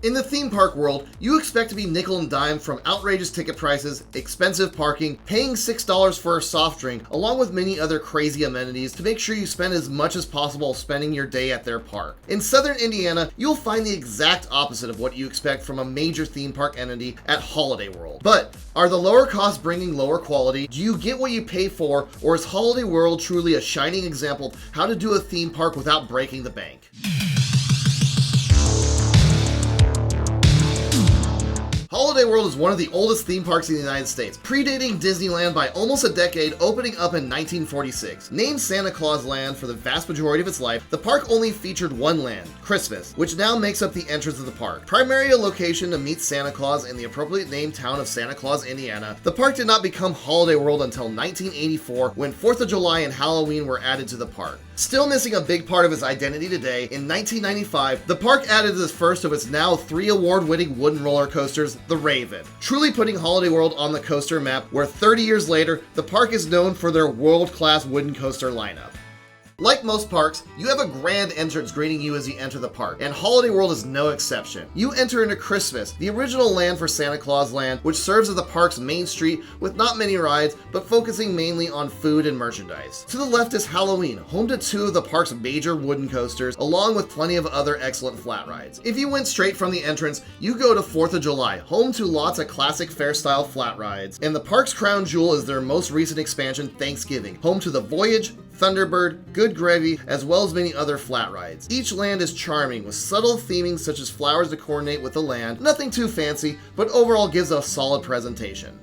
In the theme park world, you expect to be nickel and dime from outrageous ticket prices, expensive parking, paying $6 for a soft drink, along with many other crazy amenities to make sure you spend as much as possible spending your day at their park. In southern Indiana, you'll find the exact opposite of what you expect from a major theme park entity at Holiday World. But are the lower costs bringing lower quality? Do you get what you pay for, or is Holiday World truly a shining example of how to do a theme park without breaking the bank? Holiday World is one of the oldest theme parks in the United States, predating Disneyland by almost a decade, opening up in 1946. Named Santa Claus Land for the vast majority of its life, the park only featured one land, Christmas, which now makes up the entrance of the park. Primarily a location to meet Santa Claus in the appropriately named town of Santa Claus, Indiana, the park did not become Holiday World until 1984, when 4th of July and Halloween were added to the park. Still missing a big part of its identity today, in 1995, the park added the first of its now 3 award-winning wooden roller coasters, the Raven, truly putting Holiday World on the coaster map, where 30 years later, the park is known for their world-class wooden coaster lineup. Like most parks, you have a grand entrance greeting you as you enter the park, and Holiday World is no exception. You enter into Christmas, the original land for Santa Claus Land, which serves as the park's main street with not many rides, but focusing mainly on food and merchandise. To the left is Halloween, home to 2 of the park's major wooden coasters, along with plenty of other excellent flat rides. If you went straight from the entrance, you go to 4th of July, home to lots of classic fair-style flat rides, and the park's crown jewel is their most recent expansion, Thanksgiving, home to the Voyage, Thunderbird, Good Gravy, as well as many other flat rides. Each land is charming, with subtle theming such as flowers to coordinate with the land, nothing too fancy, but overall gives a solid presentation.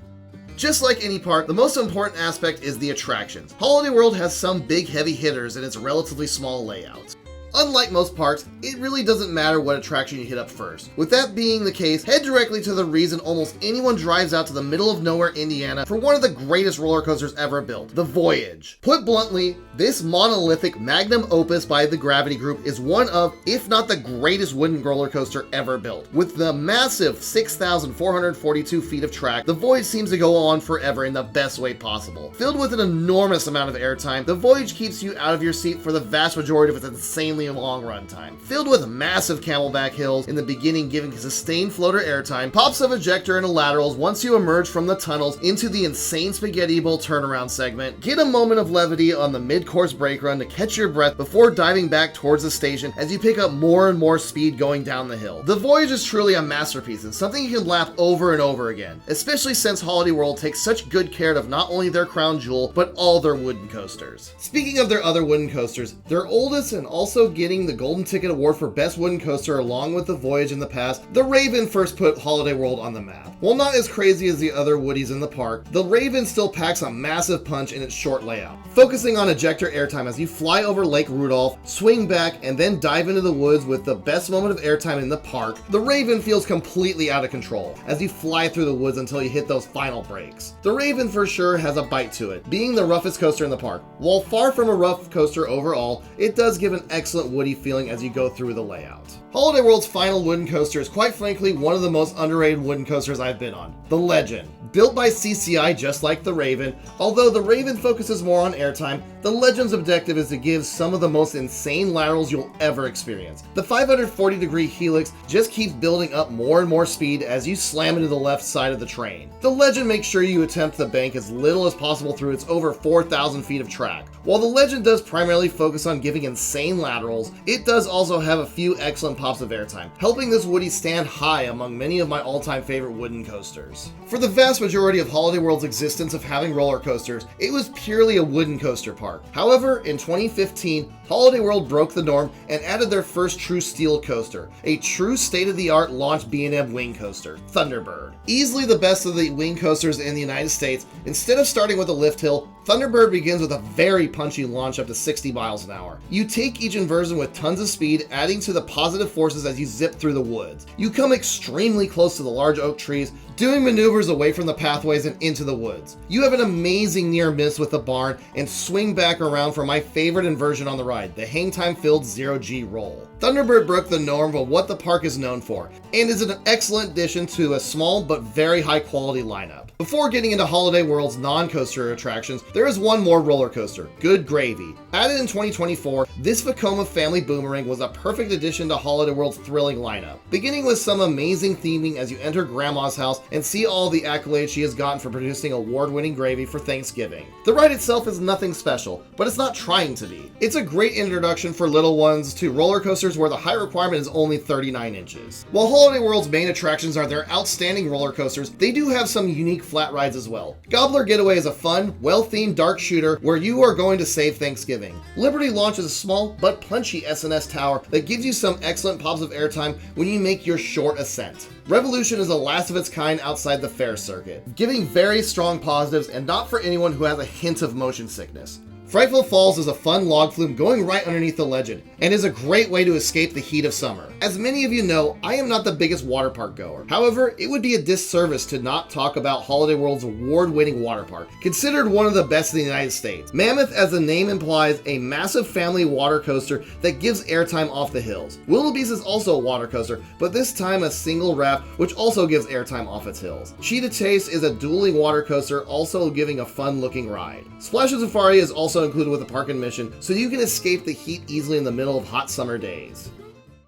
Just like any park, the most important aspect is the attractions. Holiday World has some big heavy hitters in its relatively small layout. Unlike most parks, it really doesn't matter what attraction you hit up first. With that being the case, head directly to the reason almost anyone drives out to the middle of nowhere, Indiana, for one of the greatest roller coasters ever built, the Voyage. Put bluntly, this monolithic magnum opus by the Gravity Group is one of, if not the greatest wooden roller coaster ever built. With the massive 6,442 feet of track, the Voyage seems to go on forever in the best way possible. Filled with an enormous amount of airtime, the Voyage keeps you out of your seat for the vast majority of its insanely long run time. Filled with massive camelback hills in the beginning giving sustained floater airtime, pops of ejector and laterals once you emerge from the tunnels into the insane spaghetti bowl turnaround segment, get a moment of levity on the mid-course brake run to catch your breath before diving back towards the station as you pick up more and more speed going down the hill. The Voyage is truly a masterpiece and something you can lap over and over again, especially since Holiday World takes such good care of not only their crown jewel, but all their wooden coasters. Speaking of their other wooden coasters, their oldest and also getting the Golden Ticket Award for Best Wooden Coaster along with the Voyage in the past, the Raven first put Holiday World on the map. While not as crazy as the other Woodies in the park, the Raven still packs a massive punch in its short layout. Focusing on ejector airtime as you fly over Lake Rudolph, swing back, and then dive into the woods with the best moment of airtime in the park, the Raven feels completely out of control as you fly through the woods until you hit those final breaks. The Raven for sure has a bite to it, being the roughest coaster in the park. While far from a rough coaster overall, it does give an excellent woody feeling as you go through the layout. Holiday World's final wooden coaster is quite frankly one of the most underrated wooden coasters I've been on, the Legend. Built by CCI just like the Raven, although the Raven focuses more on airtime, the Legend's objective is to give some of the most insane laterals you'll ever experience. The 540-degree helix just keeps building up more and more speed as you slam into the left side of the train. The Legend makes sure you attempt the bank as little as possible through its over 4,000 feet of track. While the Legend does primarily focus on giving insane laterals, it does also have a few excellent pops of airtime, helping this Woody stand high among many of my all-time favorite wooden coasters. For the vast majority of Holiday World's existence of having roller coasters, it was purely a wooden coaster park. However, in 2015, Holiday World broke the norm and added their first true steel coaster, a true state-of-the-art launch B&M wing coaster, Thunderbird. Easily the best of the wing coasters in the United States, instead of starting with a lift hill, Thunderbird begins with a very punchy launch up to 60 miles an hour. You take each inversion with tons of speed, adding to the positive forces as you zip through the woods. You come extremely close to the large oak trees, doing maneuvers away from the pathways and into the woods. You have an amazing near miss with the barn and swing back around for my favorite inversion on the ride, the hang time filled 0G roll. Thunderbird broke the norm of what the park is known for, and is an excellent addition to a small but very high quality lineup. Before getting into Holiday World's non-coaster attractions, There is one more roller coaster, Good Gravy. Added in 2024, this Vekoma family boomerang was a perfect addition to Holiday World's thrilling lineup. Beginning with some amazing theming as you enter Grandma's house and see all the accolades she has gotten for producing award-winning gravy for Thanksgiving. The ride itself is nothing special, but it's not trying to be. It's a great introduction for little ones to roller coasters where the height requirement is only 39 inches. While Holiday World's main attractions are their outstanding roller coasters, they do have some unique flat rides as well. Gobbler Getaway is a fun, well-themed dark shooter where you are going to save Thanksgiving. Liberty Launch is a small but punchy S&S tower that gives you some excellent pops of airtime when you make your short ascent. Revolution is the last of its kind outside the fair circuit, giving very strong positives and not for anyone who has a hint of motion sickness. Frightful Falls is a fun log flume going right underneath the legend, and is a great way to escape the heat of summer. As many of you know, I am not the biggest water park goer. However, it would be a disservice to not talk about Holiday World's award-winning water park, considered one of the best in the United States. Mammoth, as the name implies, a massive family water coaster that gives airtime off the hills. Wildebeest is also a water coaster, but this time a single raft, which also gives airtime off its hills. Cheetah Chase is a dueling water coaster, also giving a fun-looking ride. Splash Safari is also included with the park admission, so you can escape the heat easily in the middle of hot summer days.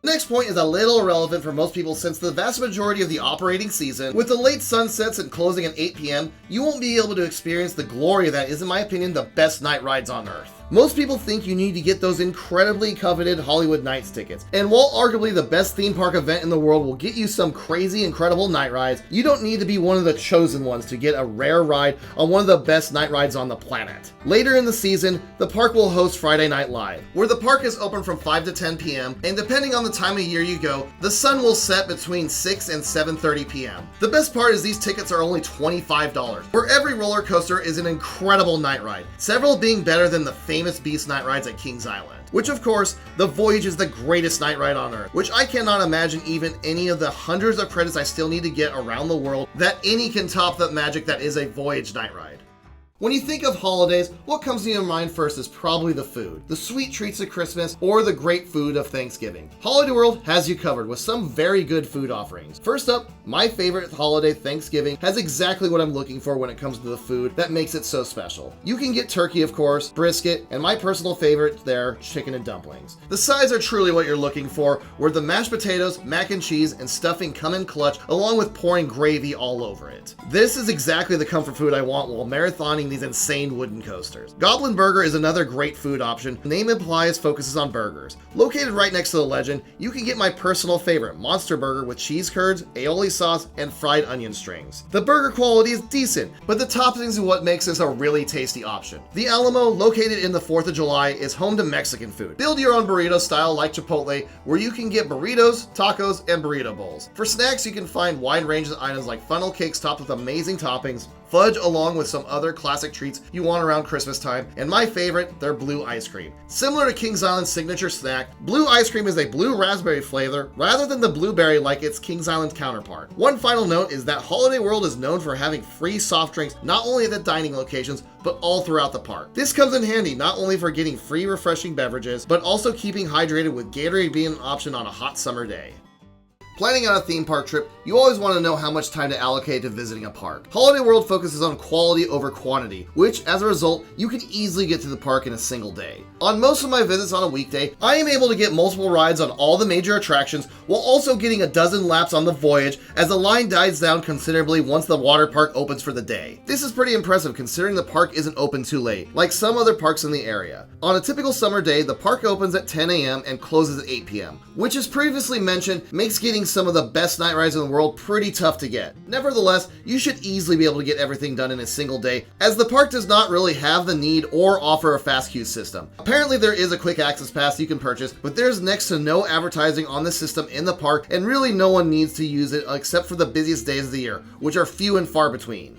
The next point is a little irrelevant for most people since the vast majority of the operating season, with the late sunsets and closing at 8 p.m., you won't be able to experience the glory that is, in my opinion, the best night rides on Earth. Most people think you need to get those incredibly coveted Hollywood Nights tickets, and while arguably the best theme park event in the world will get you some crazy incredible night rides, you don't need to be one of the chosen ones to get a rare ride on one of the best night rides on the planet. Later in the season, the park will host Friday Night Live, where the park is open from 5 to 10 p.m., and depending on the time of year you go, the sun will set between 6 and 7:30 p.m. The best part is these tickets are only $25, where every roller coaster is an incredible night ride, several being better than the famous Beast night rides at Kings Island. Which of course, the Voyage is the greatest night ride on Earth, which I cannot imagine even any of the hundreds of credits I still need to get around the world that any can top the magic that is a Voyage night ride. When you think of holidays, what comes to your mind first is probably the food, the sweet treats of Christmas, or the great food of Thanksgiving. Holiday World has you covered with some very good food offerings. First up, my favorite holiday, Thanksgiving, has exactly what I'm looking for when it comes to the food that makes it so special. You can get turkey, of course, brisket, and my personal favorite there, chicken and dumplings. The sides are truly what you're looking for, where the mashed potatoes, mac and cheese, and stuffing come in clutch, along with pouring gravy all over it. This is exactly the comfort food I want while marathoning these insane wooden coasters. Goblin Burger is another great food option. The name implies focuses on burgers. Located right next to the legend, you can get my personal favorite, Monster Burger, with cheese curds, aioli sauce, and fried onion strings. The burger quality is decent, but the toppings are what makes this a really tasty option. The Alamo, located in the 4th of July, is home to Mexican food. Build your own burrito style like Chipotle, where you can get burritos, tacos, and burrito bowls. For snacks, you can find wide ranges of items like funnel cakes topped with amazing toppings, fudge along with some other classic treats you want around Christmas time, and my favorite, their blue ice cream. Similar to Kings Island's signature snack, blue ice cream is a blue raspberry flavor rather than the blueberry like its Kings Island counterpart. One final note is that Holiday World is known for having free soft drinks not only at the dining locations, but all throughout the park. This comes in handy not only for getting free refreshing beverages, but also keeping hydrated with Gatorade being an option on a hot summer day. Planning on a theme park trip, you always want to know how much time to allocate to visiting a park. Holiday World focuses on quality over quantity, which, as a result, you can easily get to the park in a single day. On most of my visits on a weekday, I am able to get multiple rides on all the major attractions while also getting a dozen laps on the Voyage as the line dies down considerably once the water park opens for the day. This is pretty impressive considering the park isn't open too late, like some other parks in the area. On a typical summer day, the park opens at 10 a.m. and closes at 8 p.m., which as previously mentioned, makes getting some of the best night rides in the world pretty tough to get. Nevertheless, you should easily be able to get everything done in a single day, as the park does not really have the need or offer a fast queue system. Apparently there is a quick access pass you can purchase, but there's next to no advertising on the system in the park, and really no one needs to use it except for the busiest days of the year, which are few and far between.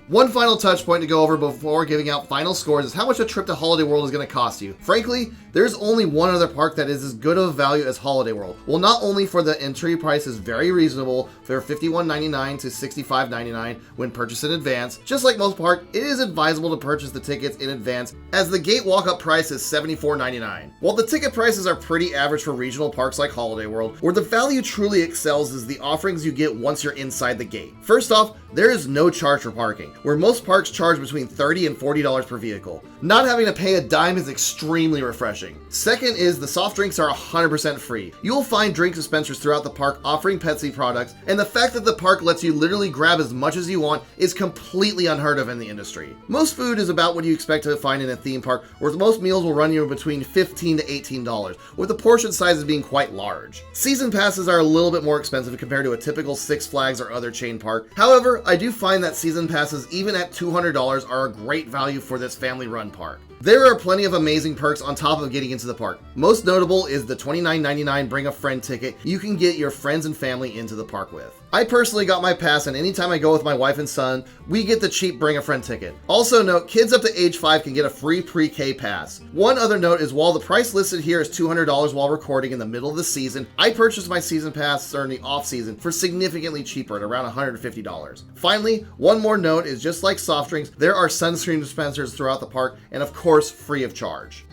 One final touch point to go over before giving out final scores is how much a trip to Holiday World is going to cost you. Frankly, there's only one other park that is as good of a value as Holiday World. Well, not only for the entry price is very reasonable, for $51.99 to $65.99 when purchased in advance. Just like most parks, it is advisable to purchase the tickets in advance as the gate walk-up price is $74.99. While the ticket prices are pretty average for regional parks like Holiday World, where the value truly excels is the offerings you get once you're inside the gate. First off, there is no charge for parking. where most parks charge between $30 and $40 per vehicle. Not having to pay a dime is extremely refreshing. Second is the soft drinks are 100% free. You'll find drink dispensers throughout the park offering Pepsi products, and the fact that the park lets you literally grab as much as you want is completely unheard of in the industry. Most food is about what you expect to find in a theme park, where most meals will run you between $15 to $18, with the portion sizes being quite large. Season passes are a little bit more expensive compared to a typical Six Flags or other chain park. However, I do find that season passes, even at $200, are a great value for this family-run park. There are plenty of amazing perks on top of getting into the park. Most notable is the $29.99 Bring a Friend ticket you can get your friends and family into the park with. I personally got my pass, and anytime I go with my wife and son, we get the cheap Bring a Friend ticket. Also note, kids up to age 5 can get a free pre-K pass. One other note is while the price listed here is $200 while recording in the middle of the season, I purchased my season pass during the off season for significantly cheaper at around $150. Finally, one more note is just like soft drinks, there are sunscreen dispensers throughout the park, and of course, free of charge.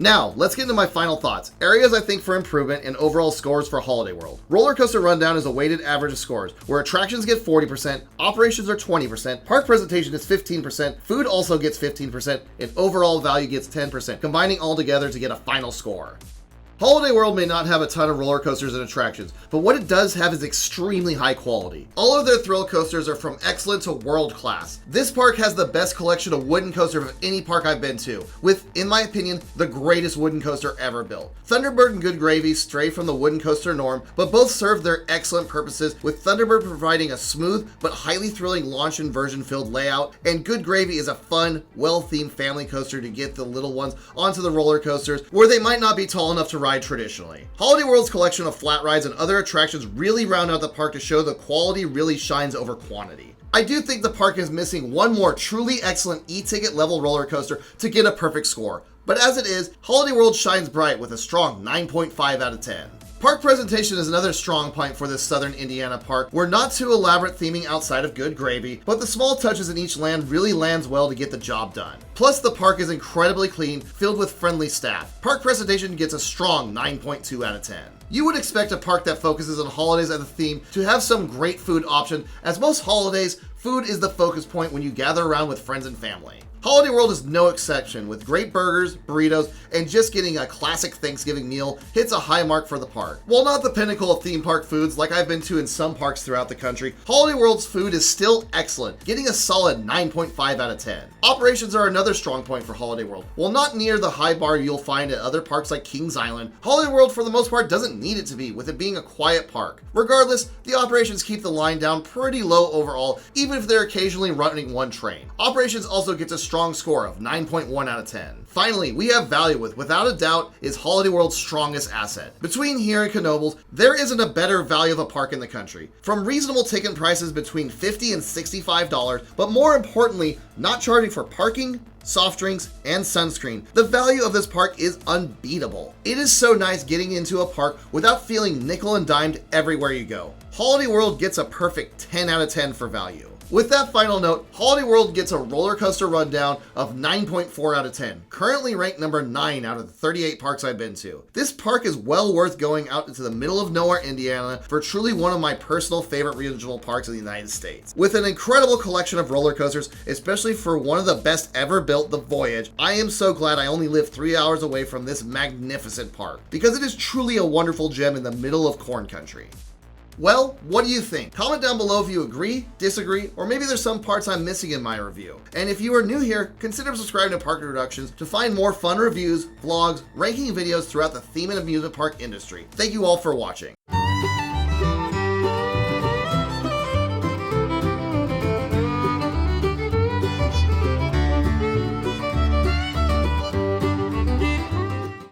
Now, let's get into my final thoughts, areas I think for improvement, and overall scores for Holiday World. Rollercoaster Rundown is a weighted average of scores, where attractions get 40%, operations are 20%, park presentation is 15%, food also gets 15%, and overall value gets 10%, combining all together to get a final score. Holiday World may not have a ton of roller coasters and attractions, but what it does have is extremely high quality. All of their thrill coasters are from excellent to world class. This park has the best collection of wooden coasters of any park I've been to, with, in my opinion, the greatest wooden coaster ever built. Thunderbird and Good Gravy stray from the wooden coaster norm, but both serve their excellent purposes, with Thunderbird providing a smooth but highly thrilling launch inversion filled layout, and Good Gravy is a fun, well-themed family coaster to get the little ones onto the roller coasters where they might not be tall enough to ride traditionally. Holiday World's collection of flat rides and other attractions really round out the park to show the quality really shines over quantity. I do think the park is missing one more truly excellent e-ticket level roller coaster to get a perfect score, but as it is, Holiday World shines bright with a strong 9.5 out of 10. Park presentation is another strong point for this southern Indiana park, where not too elaborate theming outside of Good Gravy, but the small touches in each land really lands well to get the job done. Plus, the park is incredibly clean, filled with friendly staff. Park presentation gets a strong 9.2 out of 10. You would expect a park that focuses on holidays as a theme to have some great food option, as most holidays, food is the focus point when you gather around with friends and family. Holiday World is no exception, with great burgers, burritos, and just getting a classic Thanksgiving meal hits a high mark for the park. While not the pinnacle of theme park foods like I've been to in some parks throughout the country, Holiday World's food is still excellent, getting a solid 9.5 out of 10. Operations are another strong point for Holiday World. While not near the high bar you'll find at other parks like Kings Island, Holiday World for the most part doesn't need it to be, with it being a quiet park. Regardless, the operations keep the line down pretty low overall, even if they're occasionally running one train. Operations also gets a strong score of 9.1 out of 10. Finally, we have value, without a doubt, is Holiday World's strongest asset. Between here and Knoebels, there isn't a better value of a park in the country. From reasonable ticket prices between $50 and $65, but more importantly, not charging for parking, soft drinks, and sunscreen. The value of this park is unbeatable. It is so nice getting into a park without feeling nickel and dimed everywhere you go. Holiday World gets a perfect 10 out of 10 for value. With that final note, Holiday World gets a roller coaster rundown of 9.4 out of 10, currently ranked number 9 out of the 38 parks I've been to. This park is well worth going out into the middle of nowhere, Indiana, for truly one of my personal favorite regional parks in the United States. With an incredible collection of roller coasters, especially for one of the best ever built, the Voyage, I am so glad I only live 3 hours away from this magnificent park, because it is truly a wonderful gem in the middle of corn country. Well, what do you think? Comment down below if you agree, disagree, or maybe there's some parts I'm missing in my review. And if you are new here, consider subscribing to Park Introductions to find more fun reviews, vlogs, ranking videos throughout the theme and amusement park industry. Thank you all for watching.